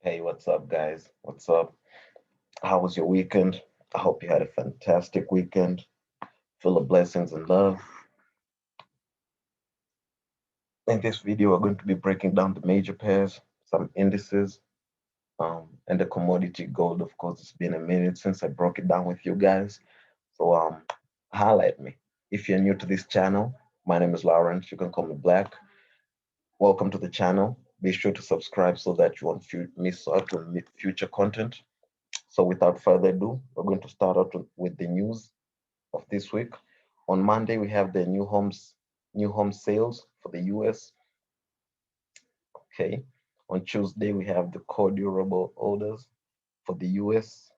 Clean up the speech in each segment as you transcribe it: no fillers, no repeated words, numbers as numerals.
Hey, what's up, guys? What's up? How was your weekend? I hope you had a fantastic weekend, full of blessings and love. In this video, we're going to be breaking down the major pairs, some indices, and the commodity gold. Of course, it's been a minute since I broke it down with you guys. So, highlight me. If you're new to this channel, my name is Lawrence. You can call me Black. Welcome to the channel. Be sure to subscribe so that you won't miss out on future content. So without further ado, we're going to start out with the news of this week. On Monday, we have the new home sales for the US. Okay. On Tuesday, we have the core durable orders for the US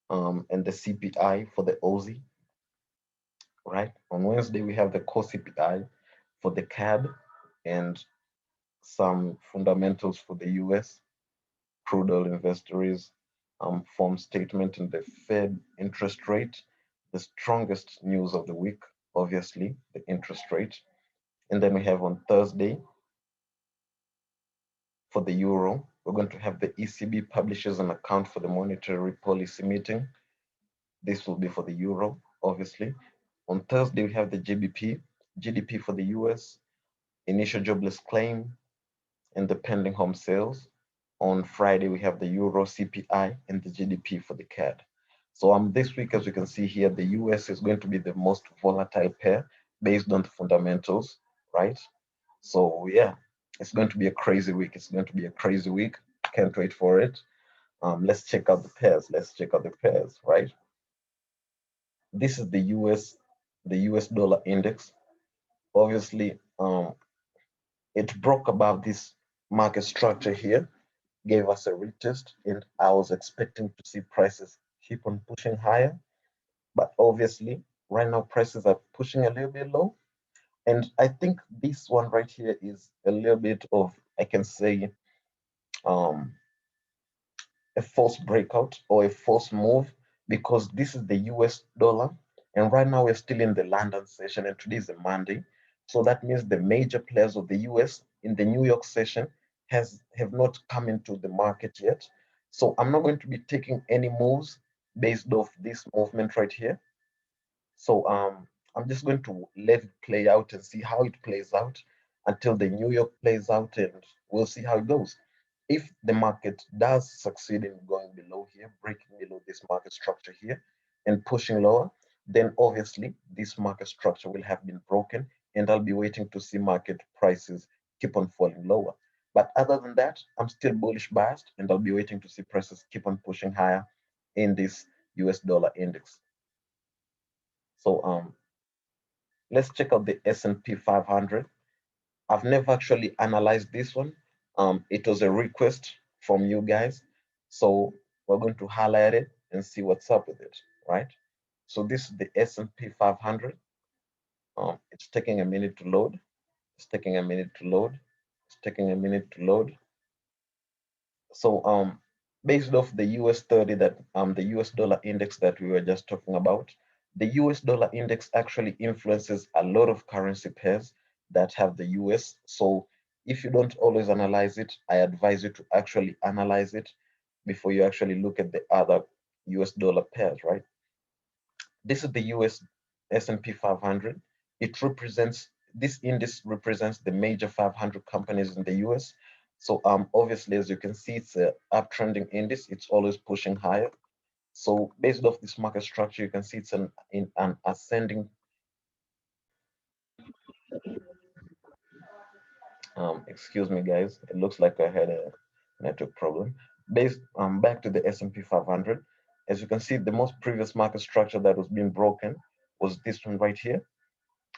and the CPI for the Aussie. Right. On Wednesday, we have the core CPI for the CAD and some fundamentals for the US crude oil inventories, form statement, and the Fed interest rate. The strongest news of the week, obviously, the interest rate. And then we have on Thursday for the euro, we're going to have the ECB publishes an account for the monetary policy meeting. This will be for the euro, obviously. On Thursday, we have the GDP for the US, initial jobless claim, and the pending home sales. On Friday, we have the Euro CPI and the GDP for the CAD. So this week, as you can see here, the US is going to be the most volatile pair based on the fundamentals, right? So yeah, it's going to be a crazy week. It's going to be a crazy week. Can't wait for it. Let's check out the pairs. Let's check out the pairs, right? This is the US dollar index. Obviously, it broke above this market structure here, gave us a retest, and I was expecting to see prices keep on pushing higher. But obviously, right now prices are pushing a little bit low. And I think this one right here is a little bit of, I can say, um, a false breakout or a false move because this is the US dollar. And right now we're still in the London session, and today is a Monday. So that means the major players of the US in the New York session have not come into the market yet. So I'm not going to be taking any moves based off this movement right here. So I'm just going to let it play out and see how it plays out until the New York plays out, and we'll see how it goes. If the market does succeed in going below here, breaking below this market structure here, and pushing lower, then obviously this market structure will have been broken, and I'll be waiting to see market prices keep on falling lower. But other than that, I'm still bullish biased, and I'll be waiting to see prices keep on pushing higher in this US dollar index. So let's check out the S&P 500. I've never actually analyzed this one. It was a request from you guys. So we're going to highlight it and see what's up with it, right? So this is the S&P 500. It's taking a minute to load. It's taking a minute to load. It's taking a minute to load. So based off the US30 that the US dollar index that we were just talking about, the US dollar index actually influences a lot of currency pairs that have the US. So if you don't always analyze it, I advise you to actually analyze it before you actually look at the other US dollar pairs, right? This is the US S&P 500. It represents, this index represents the major 500 companies in the US. So obviously, as you can see, it's a uptrending index. It's always pushing higher. So based off this market structure, you can see it's in an ascending. Excuse me, guys. It looks like I had a network problem. Based back to the S&P 500, as you can see, the most previous market structure that was being broken was this one right here,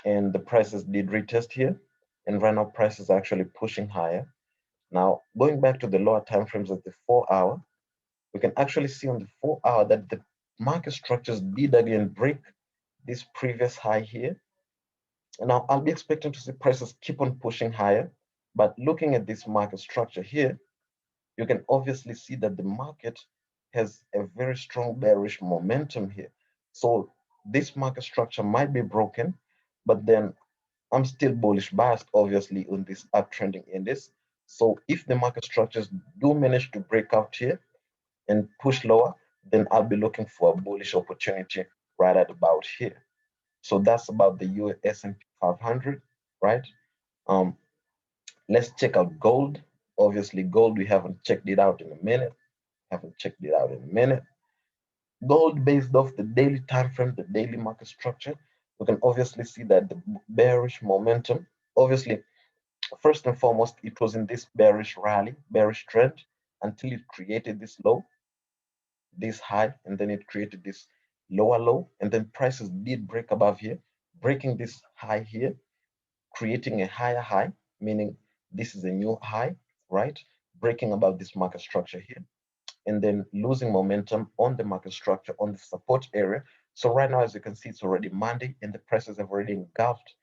and the prices did retest here, and right now prices are actually pushing higher. Now going back to the lower time frames of the 4 hour, we can actually see on the 4 hour that the market structures did again break this previous high here. Now I'll be expecting to see prices keep on pushing higher, but looking at this market structure here, you can obviously see that the market has a very strong bearish momentum here. So this market structure might be broken, but then I'm still bullish biased, obviously, on this uptrending index. So if the market structures do manage to break out here and push lower, then I'll be looking for a bullish opportunity right at about here. So that's about the US S&P 500, right? Um, let's check out gold. Obviously, gold, we haven't checked it out in a minute. Haven't checked it out in a minute. Gold, based off the daily time frame, the daily market structure, we can obviously see that the bearish momentum, obviously, first and foremost, it was in this bearish rally, bearish trend, until it created this low, this high, and then it created this lower low, and then prices did break above here, breaking this high here, creating a higher high, meaning this is a new high, right? Breaking above this market structure here, and then losing momentum on the market structure on the support area. So right now, as you can see, it's already Monday, and the prices have already engulfed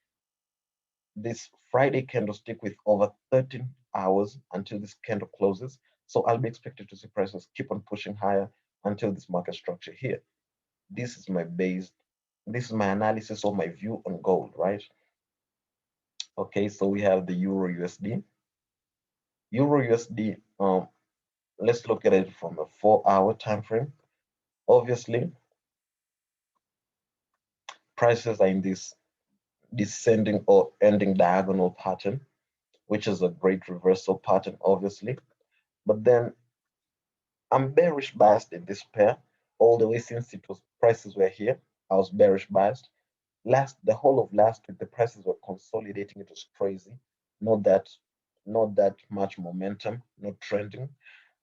this Friday candlestick with over 13 hours until this candle closes. So I'll be expected to see prices keep on pushing higher until this market structure here. This is my analysis or my view on gold, right? Okay, so we have the Euro USD. Euro USD, let's look at it from a 4-hour time frame. Obviously, prices are in this descending or ending diagonal pattern, which is a great reversal pattern, obviously. But then I'm bearish biased in this pair all the way since prices were here. I was bearish biased. The whole of last week, the prices were consolidating. It was crazy. Not that, not that much momentum, not trending.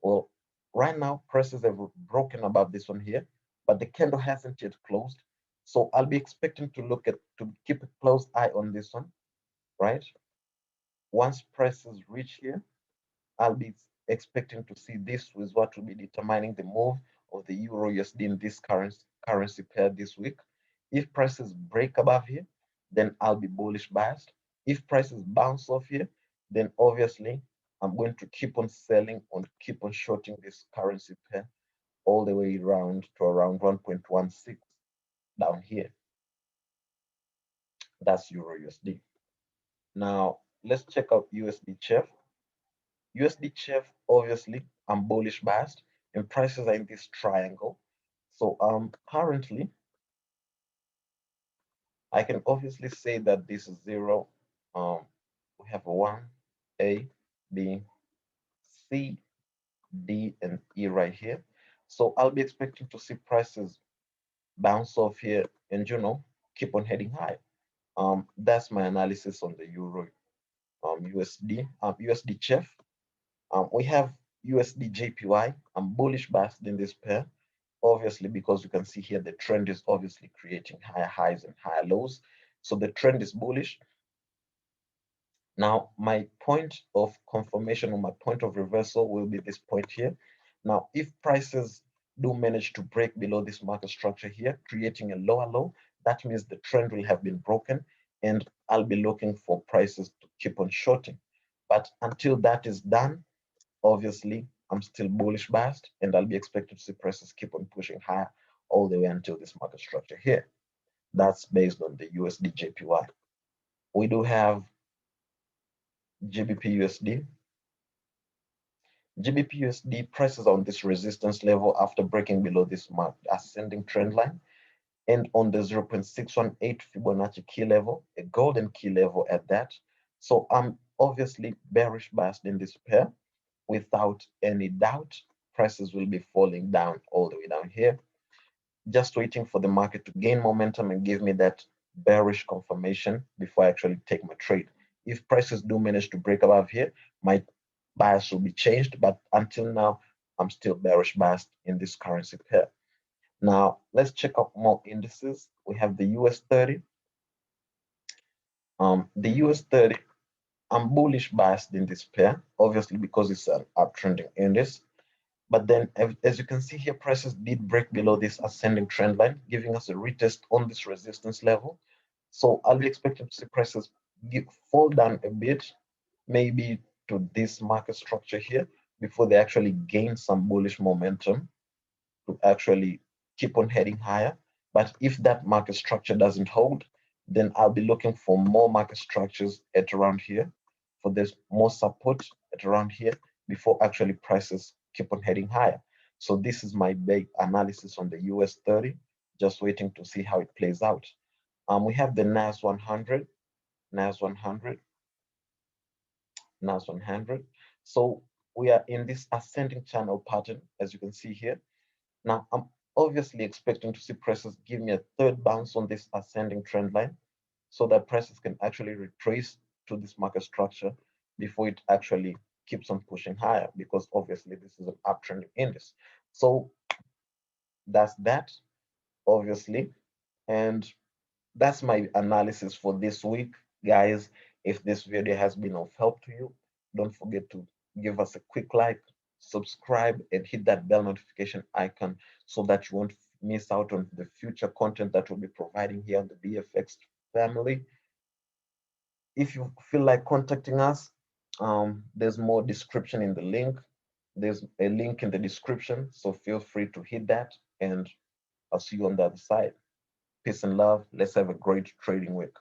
Well, right now prices have broken above this one here, but the candle hasn't yet closed. So I'll be expecting to keep a close eye on this one, right? Once prices reach here, I'll be expecting to see this is what will be determining the move of the Euro USD in this currency pair this week. If prices break above here, then I'll be bullish biased. If prices bounce off here, then obviously I'm going to keep on selling and keep on shorting this currency pair all the way around to around 1.16 down here. That's Euro USD. Now let's check out Usdchf. Usdchf, obviously, I'm bullish biased, and prices are in this triangle. So currently, I can obviously say that this is 0. We have a 1, A, B, C, D, and E right here. So I'll be expecting to see prices bounce off here and, keep on heading high. That's my analysis on the Euro USDchf. We have Usdjpy. I'm bullish biased in this pair, obviously, because you can see here the trend is obviously creating higher highs and higher lows. So the trend is bullish. Now, my point of confirmation or my point of reversal will be this point here. Now, if prices do manage to break below this market structure here, creating a lower low, that means the trend will have been broken, and I'll be looking for prices to keep on shorting. But until that is done, obviously, I'm still bullish biased, and I'll be expected to see prices keep on pushing higher all the way until this market structure here. That's based on the USDJPY. We do have Gbpusd. Gbpusd prices on this resistance level after breaking below this ascending trend line, and on the 0.618 Fibonacci key level, a golden key level at that. So I'm obviously bearish biased in this pair. Without any doubt, prices will be falling down all the way down here. Just waiting for the market to gain momentum and give me that bearish confirmation before I actually take my trade. If prices do manage to break above here, my bias will be changed, but until now, I'm still bearish biased in this currency pair. Now, let's check out more indices. We have the US30. The US30, I'm bullish biased in this pair, obviously because it's an uptrending index. But then, as you can see here, prices did break below this ascending trend line, giving us a retest on this resistance level. So I'll be expecting to see prices fall down a bit, maybe to this market structure here, before they actually gain some bullish momentum to actually keep on heading higher. But if that market structure doesn't hold, then I'll be looking for more market structures at around here for this more support at around here before actually prices keep on heading higher. So this is my big analysis on the US30, just waiting to see how it plays out. We have the NAS100, NAS100, NAS100. So we are in this ascending channel pattern, as you can see here. Now, I'm obviously expecting to see prices give me a third bounce on this ascending trend line so that prices can actually retrace to this market structure before it actually keeps on pushing higher, because obviously this is an uptrending index. So that's that, obviously. And that's my analysis for this week, guys. If this video has been of help to you, don't forget to give us a quick like, subscribe, and hit that bell notification icon so that you won't miss out on the future content that we'll be providing here on the BFX family. If you feel like contacting us, there's more description in the link. There's a link in the description, so feel free to hit that, and I'll see you on the other side. Peace and love. Let's have a great trading week.